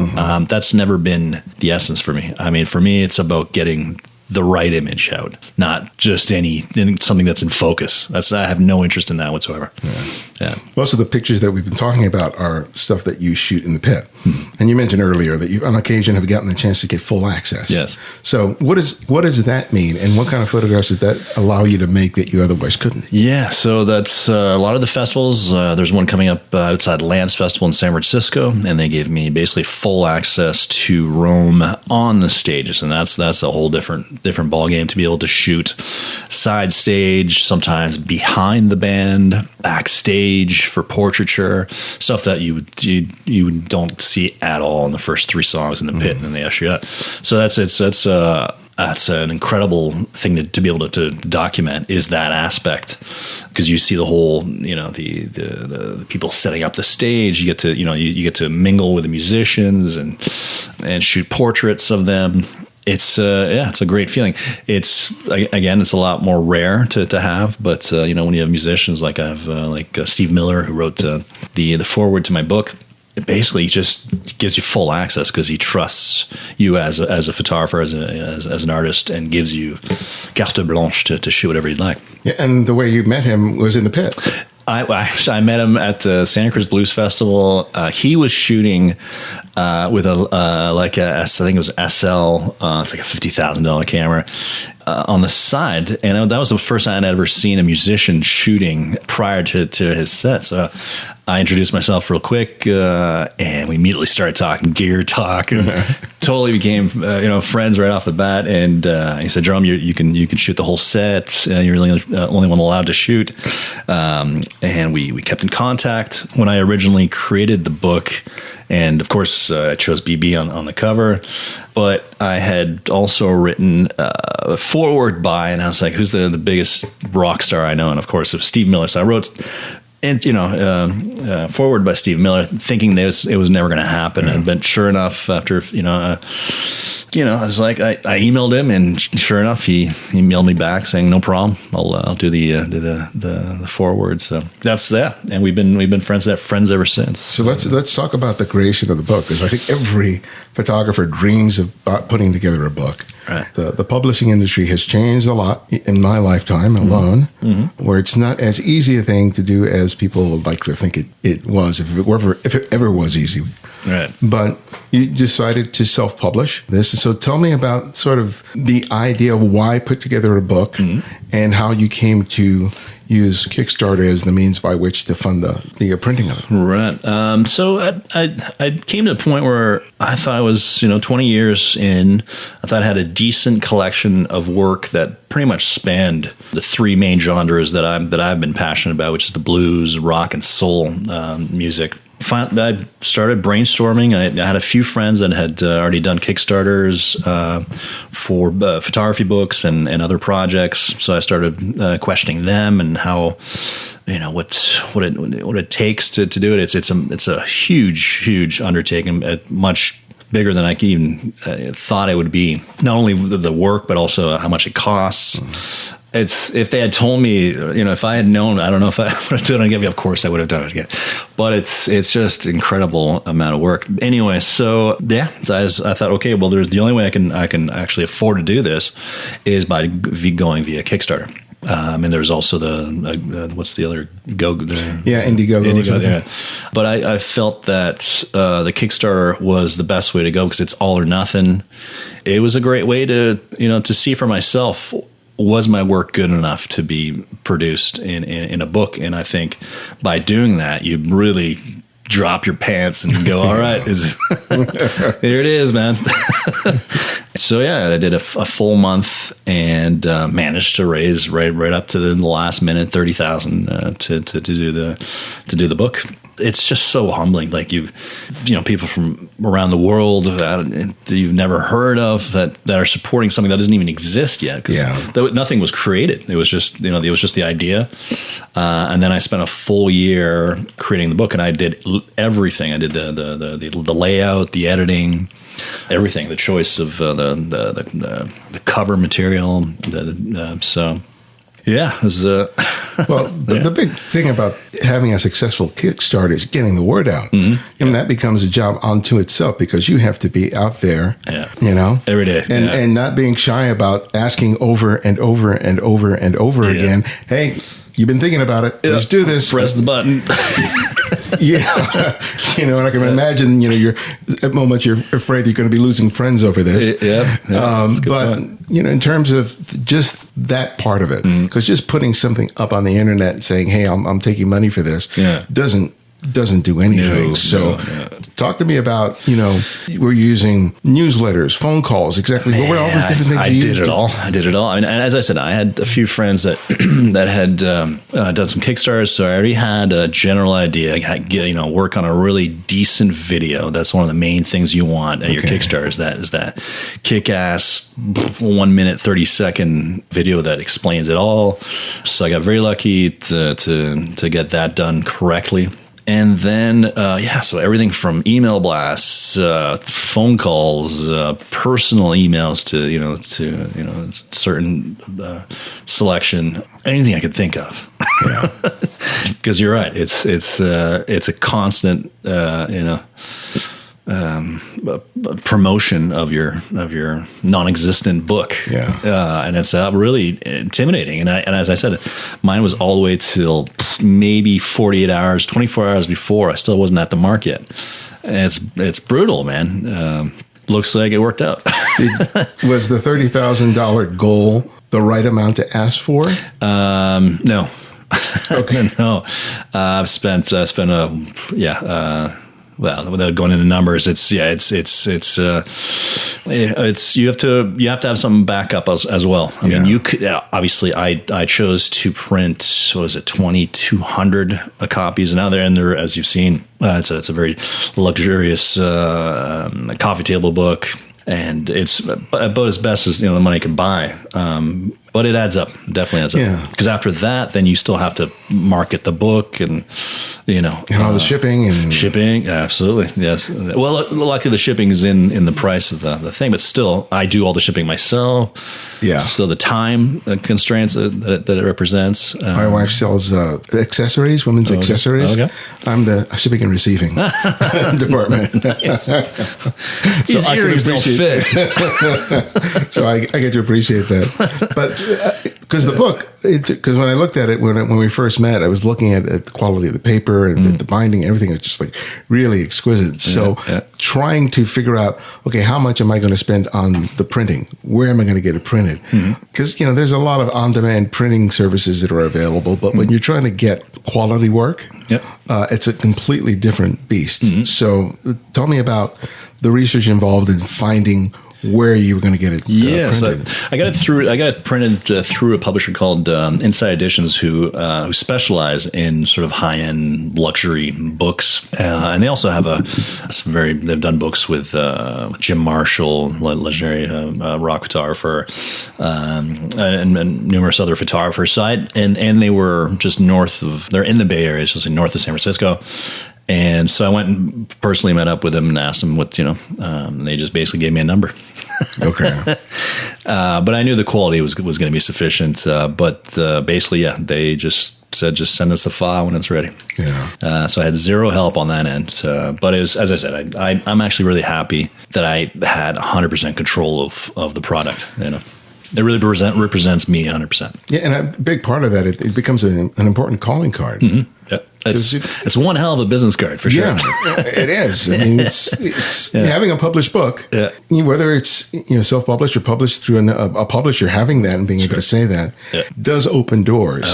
That's never been the essence for me. I mean, for me, it's about getting the right image out, not just something that's in focus. I have no interest in that whatsoever. Yeah. Most of the pictures that we've been talking about are stuff that you shoot in the pit. And you mentioned earlier that you, on occasion, have gotten the chance to get full access. Yes. So what does that mean? And what kind of photographs did that allow you to make that you otherwise couldn't? Yeah, so that's a lot of the festivals. There's one coming up outside Lance Festival in San Francisco, and they gave me basically full access to roam on the stages, and that's a whole different ballgame to be able to shoot side stage, sometimes behind the band, backstage for portraiture, stuff that you don't see at all in the first 3 songs in the pit, and then they usher you out. So that's an incredible thing to be able to document, is that aspect, because you see the whole, the people setting up the stage. You get to, you get to mingle with the musicians and shoot portraits of them. It's it's a great feeling. It's a lot more rare to have, but when you have musicians like I have Steve Miller, who wrote the foreword to my book. It basically just gives you full access because he trusts you as a photographer, as an artist, and gives you carte blanche to shoot whatever you'd like. Yeah, and the way you met him was in the pit. I met him at the Santa Cruz Blues Festival. He was shooting with I think it was SL. It's like a $50,000 camera on the side, and that was the first time I'd ever seen a musician shooting prior to his set. So I introduced myself real quick, and we immediately started talking gear talk, and totally became friends right off the bat. And he said, "Jerome, you can shoot the whole set. You're really the only one allowed to shoot." And we kept in contact. When I originally created the book, and of course I chose BB on the cover, but I had also written a foreword by, and I was like, "Who's the biggest rock star I know?" And of course, it was Steve Miller. So I wrote. And forward by Steve Miller, thinking it was never going to happen, and but sure enough, after I was like, I emailed him, and sure enough, he emailed me back saying, "No problem, I'll do the forward." So that's that, and we've been friends ever since. So let's talk about the creation of the book, because I think every photographer dreams about putting together a book. Right. The publishing industry has changed a lot in my lifetime alone, where it's not as easy a thing to do as people would like to think it was, if it ever was easy. Right. But you decided to self-publish this. So tell me about sort of the idea of why put together a book and how you came to use Kickstarter as the means by which to fund the printing of it. Right. So I came to a point where I thought I was 20 years in. I thought I had a decent collection of work that pretty much spanned the 3 main genres that I've been passionate about, which is the blues, rock, and soul music. I started brainstorming. I had a few friends that had already done Kickstarters for photography books and other projects. So I started questioning them and how, what it takes to do it. It's a huge undertaking, much bigger than I even thought it would be. Not only the work, but also how much it costs. If they had told me, if I had known, I don't know if I would have done it again. Of course, I would have done it again. But it's just incredible amount of work. Anyway, so yeah, I thought, okay, well, there's the only way I can actually afford to do this is by going via Kickstarter. And there's also what's the other Indiegogo. Yeah. But I felt that the Kickstarter was the best way to go because it's all or nothing. It was a great way to see for myself, was my work good enough to be produced in a book? And I think by doing that, you really drop your pants and go, all right, here it is, man. So yeah, I did a full month and managed to raise right up to the last minute $30,000 to do to do the book. It's just so humbling. Like people from around the world that you've never heard of that are supporting something that doesn't even exist yet. Because nothing was created. It was just the idea. And then I spent a full year creating the book, and I did everything. I did the layout, the editing, everything, the choice of the cover material. Yeah, it was, well, the big thing about having a successful Kickstarter is getting the word out. And that becomes a job unto itself, because you have to be out there, every day, and not being shy about asking over and over and over and over again, hey, you've been thinking about it. Let's do this. Press the button. And I can imagine, you're at moments you're afraid you're going to be losing friends over this. But in terms of just that part of it, because just putting something up on the internet and saying, "Hey, I'm taking money for this," doesn't do anything. Talk to me about, we're using newsletters, phone calls, exactly. What were all the different things you used? I did it all. I mean, and as I said, I had a few friends that had done some Kickstarters, so I already had a general idea. I had, work on a really decent video. That's one of the main things you want at your Kickstarter is that kick-ass 1 minute, 30-second video that explains it all. So I got very lucky to get that done correctly. And then, so everything from email blasts, phone calls, personal emails to certain selection, anything I could think of. Because you're right, it's a constant, promotion of your non-existent book, and it's really intimidating. And as I said, mine was all the way till maybe 48 hours, 24 hours before I still wasn't at the market. And it's brutal, man. Looks like it worked out. Was the $30,000 goal the right amount to ask for? No. Okay. No. I've spent well, without going into numbers, you have to have some backup as well. I mean, you could obviously. I chose to print 2,200 copies, and there, as you've seen, it's a very luxurious coffee table book, and it's about as best as the money can buy. But it adds up. It definitely adds up. Yeah. Because after that, then you still have to market the book and, and all the shipping. Shipping, absolutely, yes. Well, luckily the shipping is in the price of the thing, but still, I do all the shipping myself. Yeah. So the time constraints that it represents. My wife sells accessories, women's accessories. Okay. I'm the shipping and receiving department. Nice. So I can appreciate So I get to appreciate that. But because the book, because when I looked at it, when we first met, I was looking at the quality of the paper and the binding, everything was just like really exquisite. So trying to figure out, okay, how much am I going to spend on the printing? Where am I going to get it printed? Because, there's a lot of on-demand printing services that are available, but when you're trying to get quality work, it's a completely different beast. So tell me about the research involved in finding where you were going to get it printed. So I got it printed through a publisher called Inside Editions, who specialize in sort of high-end luxury books, and they also have they've done books with Jim Marshall, legendary rock photographer, and numerous other photographers. So and they were just they're in the Bay Area, so north of San Francisco. And so I went and personally met up with them and asked them what, they just basically gave me a number. Okay. But I knew the quality was going to be sufficient. But basically, they just said, just send us the file when it's ready. Yeah. So I had zero help on that end. But it was, as I said, I'm actually really happy that I had 100% control of the product, It really represents me 100%. Yeah, and a big part of that, it becomes an important calling card. Mm-hmm. Yeah. It's one hell of a business card for sure. Yeah, it is. I mean, it's having a published book, whether it's self-published or published through a publisher, having that and being able to say that does open doors.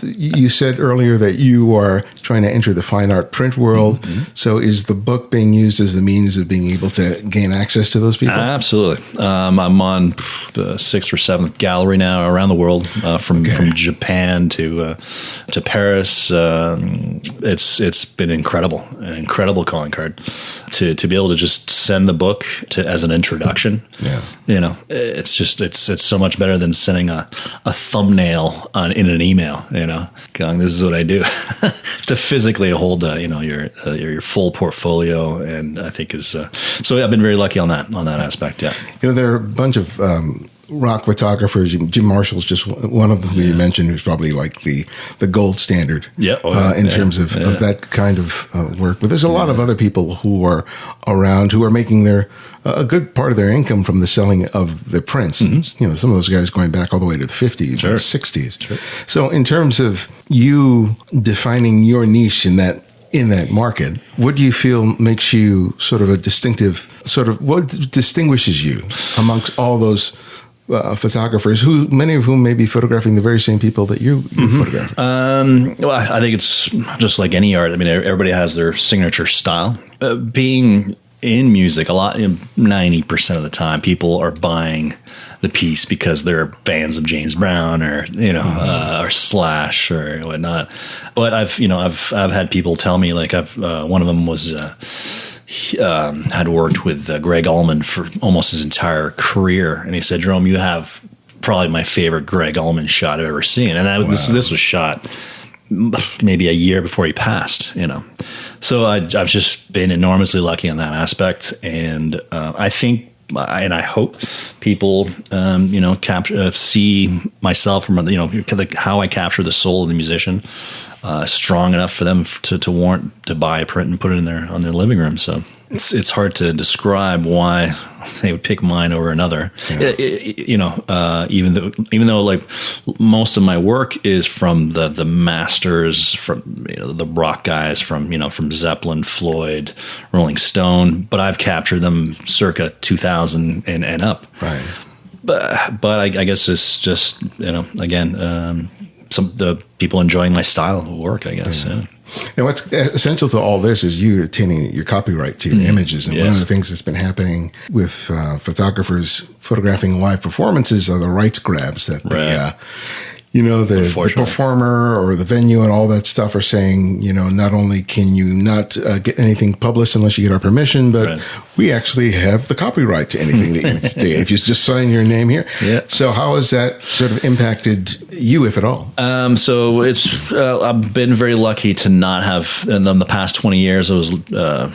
You said earlier that you are trying to enter the fine art print world. Mm-hmm. So is the book being used as the means of being able to gain access to those people? Absolutely. I'm on the 6th or 7th gallery now around the world, from Japan to Paris. it's been an incredible calling card to be able to just send the book as an introduction. Yeah. It's so much better than sending a thumbnail in an email, going, this is what I do. To physically hold, your full portfolio. And I think so I've been very lucky on that aspect. Yeah. There are a bunch of, rock photographers. Jim Marshall's just one of them who you mentioned, who's probably like the gold standard in terms of that kind of work. But there's a lot of other people who are around who are making a good part of their income from the selling of the prints. Mm-hmm. And, some of those guys going back all the way to the 50s or 60s. Sure. So in terms of you defining your niche in that market, what do you feel makes you sort of a distinctive, what distinguishes you amongst all those photographers, many of whom may be photographing the very same people that you photograph? Well, I think it's just like any art. I mean, everybody has their signature style. Being in music, 90% of the time, people are buying the piece because they're fans of James Brown or or Slash or whatnot. But I've had people tell me, like, one of them was. Had worked with Greg Allman for almost his entire career, and he said, "Jerome, you have probably my favorite Greg Allman shot I've ever seen." And this was shot maybe a year before he passed. So I've just been enormously lucky in that aspect, and I think. And I hope people, see myself from how I capture the soul of the musician, strong enough for them to warrant to buy a print and put it on their living room. So it's hard to describe why they would pick mine over another. Yeah. Even though like most of my work is from the masters, from the rock guys, from Zeppelin, Floyd, Rolling Stone, but I've captured them circa 2000 and up. Right. But I guess it's just again the people enjoying my style of work, I guess. Yeah. And what's essential to all this is you retaining your copyright to your images. And one of the things that's been happening with photographers photographing live performances are the rights grabs that the performer or the venue and all that stuff are saying, not only can you not get anything published unless you get our permission, but we actually have the copyright to anything that you do if you just sign your name here. Yeah. So how has that sort of impacted you, if at all? So it's I've been very lucky to not have, in the past 20 years, it was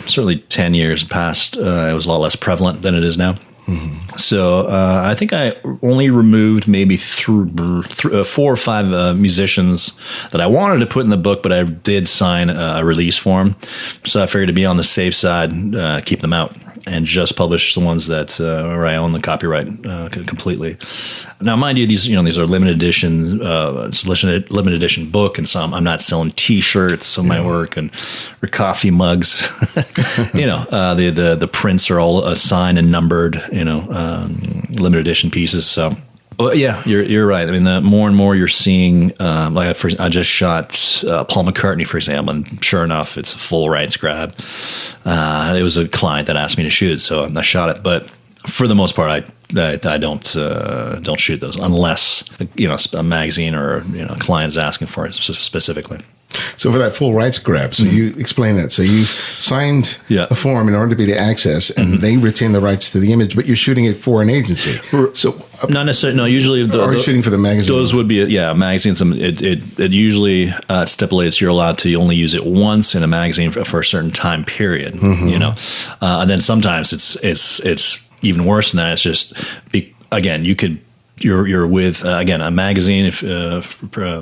certainly 10 years past, it was a lot less prevalent than it is now. Mm-hmm. So I think I only removed maybe 4 or 5 musicians that I wanted to put in the book, but I did sign a release form. So I figured to be on the safe side, keep them out and just publish the ones that where I own the copyright completely. Now, mind you, these are limited edition, limited edition book, and some I'm not selling T-shirts of my work or coffee mugs. The prints are all signed and numbered. Limited edition pieces. So, you're right. I mean, the more and more you're seeing, I just shot Paul McCartney, for example, and sure enough, it's a full rights grab. It was a client that asked me to shoot, so I shot it. But for the most part, I don't shoot those unless a magazine or a client is asking for it specifically. So for that full rights grab, so you explain that. So you've signed a form in order to be the access, and they retain the rights to the image, but you're shooting it for an agency. So not necessarily. No, usually are you shooting for the magazine? Those would be magazines. It usually stipulates you're allowed to only use it once in a magazine for a certain time period. Mm-hmm. And then sometimes it's even worse than that. It's just again you could. You're with again a magazine. If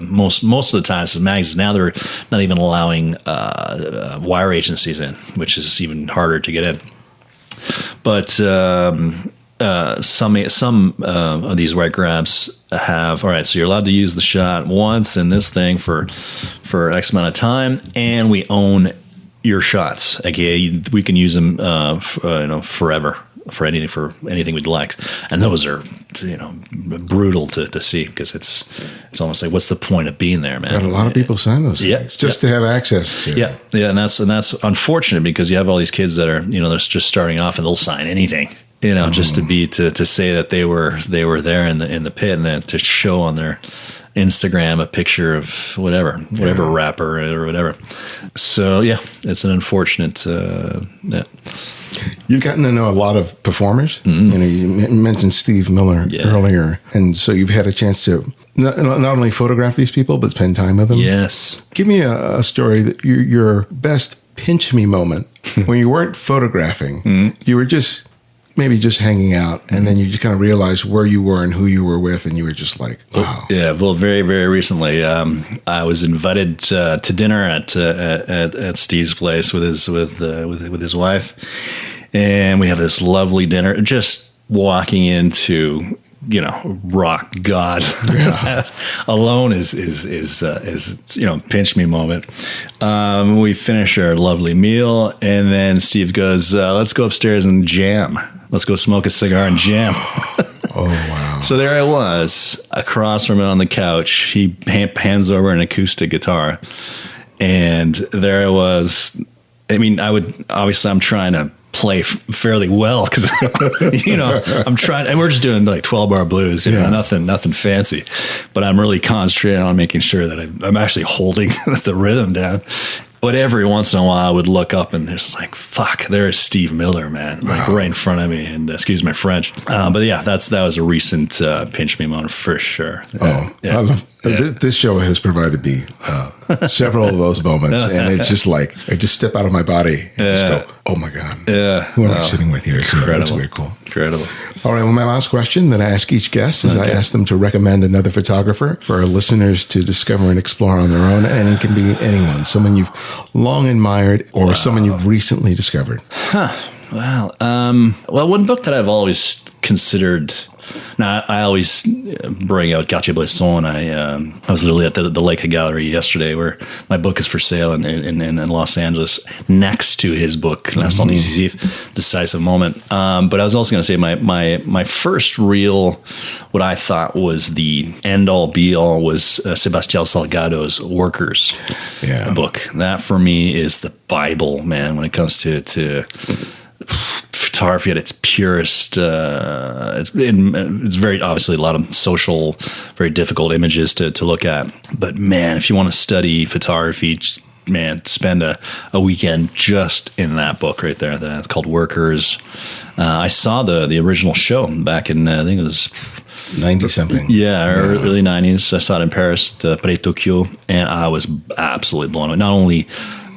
most of the time it's magazines. Now they're not even allowing wire agencies in, which is even harder to get in. But some of these right grabs have all right. So you're allowed to use the shot once in this thing for X amount of time, and we own your shots. Okay, we can use them forever. For anything we'd like, and those are brutal to see because it's almost like what's the point of being there, man? But a lot of people sign those things just to have access. Yeah, and that's unfortunate because you have all these kids that are they're just starting off and they'll sign anything just to say that they were there in the pit and then to show on their Instagram a picture of whatever rapper or whatever. So yeah, it's an unfortunate. You've gotten to know a lot of performers. Mm-hmm. You mentioned Steve Miller earlier, and so you've had a chance to not only photograph these people but spend time with them. Yes. Give me a story that your best pinch me moment when you weren't photographing. You were just hanging out, and then you just kind of realized where you were and who you were with, and you were just like, wow. Yeah, well, very, very recently, I was invited to dinner at Steve's place with his wife, and we have this lovely dinner. Just walking into, rock god alone is pinch me moment. We finish our lovely meal, and then Steve goes, let's go upstairs and jam. Let's go smoke a cigar and jam. Oh, wow. So there I was across from him on the couch. He hands over an acoustic guitar, and there I was. I mean, I'm trying to play fairly well because I'm trying, and we're just doing like 12-bar blues, nothing fancy, but I'm really concentrating on making sure that I'm actually holding the rhythm down. But every once in a while I would look up and there's like, fuck, there's Steve Miller, man, like right in front of me, and excuse my French, but yeah, that was a recent pinch me moment for sure. I love this show has provided me several of those moments, and it's just like I just step out of my body and just go, oh my god, who am I sitting with here? So that's very cool. Incredible. All right, well, my last question that I ask each guest is I ask them to recommend another photographer for our listeners to discover and explore on their own, and it can be anyone, someone you've long admired or someone you've recently discovered. Well, one book that I've always considered. Now, I always bring out Cartier-Bresson. I was literally at the Leica Gallery yesterday, where my book is for sale in Los Angeles, next to his book, L'Instant Décisif, Decisive Moment. But I was also going to say my first real, what I thought was the end-all, be-all, was Sebastião Salgado's Workers book. That, for me, is the Bible, man, when it comes to photography at its purest. It's very obviously a lot of social, very difficult images to look at. But man, if you want to study photography, just, spend a weekend just in that book right there. It's called Workers. I saw the original show back in, I think it was 90-something. Early 90s. I saw it in Paris, the Palais Tokyo, and I was absolutely blown away. Not only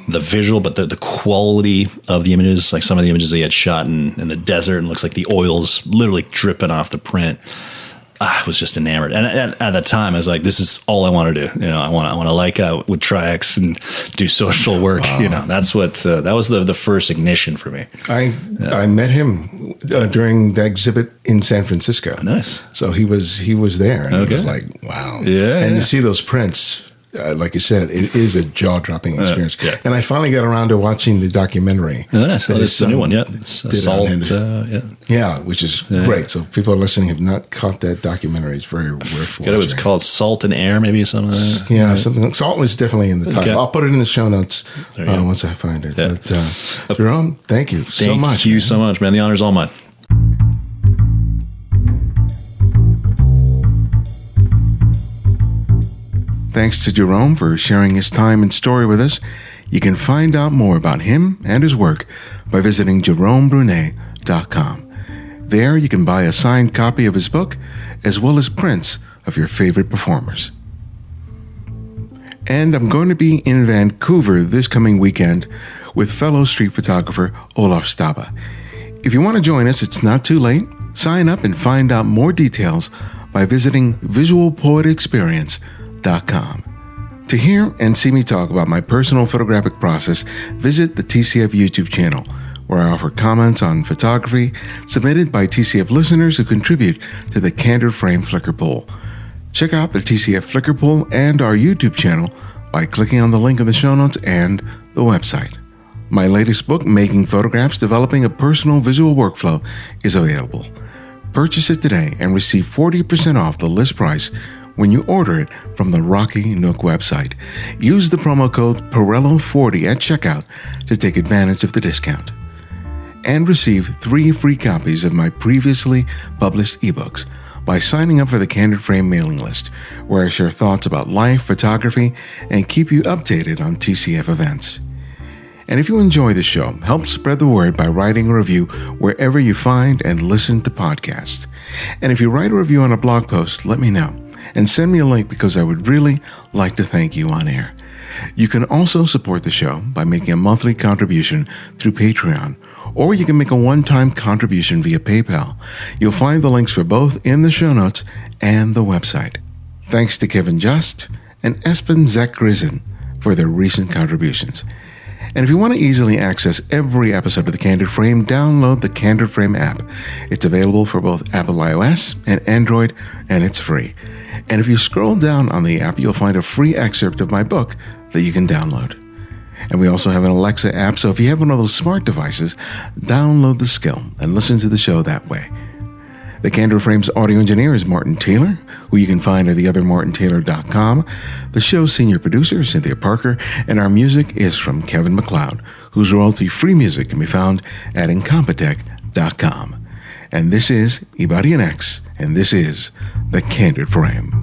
the visual, but the quality of the images, like some of the images they had shot in the desert, and looks like the oil's literally dripping off the print. I was just enamored. And at that time, I was like, this is all I want to do. I want to like with Tri-X and do social work. Wow. That's what, that was the first ignition for me. I met him during the exhibit in San Francisco. Nice. So he was there, and it was like, wow. Yeah. And to see those prints, like you said, it is a jaw-dropping experience. And I finally got around to watching the documentary. Nice. It's a new one, Salt. Which is great. So people listening have not caught that documentary. It's very worth watching. It's called Salt and Air, maybe something like that. Yeah, something. Salt was definitely in the title. Okay. I'll put it in the show notes once I find it. Yeah. But Jérôme, thank you so much. Thank you so much, man. The honor's all mine. Thanks to Jérôme for sharing his time and story with us. You can find out more about him and his work by visiting JéromeBrunet.com. There you can buy a signed copy of his book, as well as prints of your favorite performers. And I'm going to be in Vancouver this coming weekend with fellow street photographer Olaf Staba. If you want to join us, it's not too late. Sign up and find out more details by visiting visualpoetexperience.com. To hear and see me talk about my personal photographic process, visit the TCF YouTube channel, where I offer comments on photography submitted by TCF listeners who contribute to the Candid Frame Flickr poll. Check out the TCF Flickr poll and our YouTube channel by clicking on the link in the show notes and the website. My latest book, Making Photographs, Developing a Personal Visual Workflow, is available. Purchase it today and receive 40% off the list price when you order it from the Rocky Nook website. Use the promo code Pirello40 at checkout to take advantage of the discount. And receive 3 free copies of my previously published ebooks, by signing up for the Candid Frame mailing list, where I share thoughts about life, photography, and keep you updated on TCF events. And if you enjoy the show, help spread the word by writing a review wherever you find and listen to podcasts. And if you write a review on a blog post, let me know and send me a link, because I would really like to thank you on air. You can also support the show by making a monthly contribution through Patreon, or you can make a one-time contribution via PayPal. You'll find the links for both in the show notes and the website. Thanks to Kevin Just and Espen Zekrizen for their recent contributions. And if you want to easily access every episode of The Candid Frame, download the Candid Frame app. It's available for both Apple iOS and Android, and it's free. And if you scroll down on the app, you'll find a free excerpt of my book that you can download. And we also have an Alexa app, so if you have one of those smart devices, download the skill and listen to the show that way. The Candid Frame's audio engineer is Martin Taylor, who you can find at theothermartintaylor.com. The show's senior producer is Cynthia Parker, and our music is from Kevin MacLeod, whose royalty-free music can be found at incompetech.com. And this is Ibarian X, and this is The Candid Frame.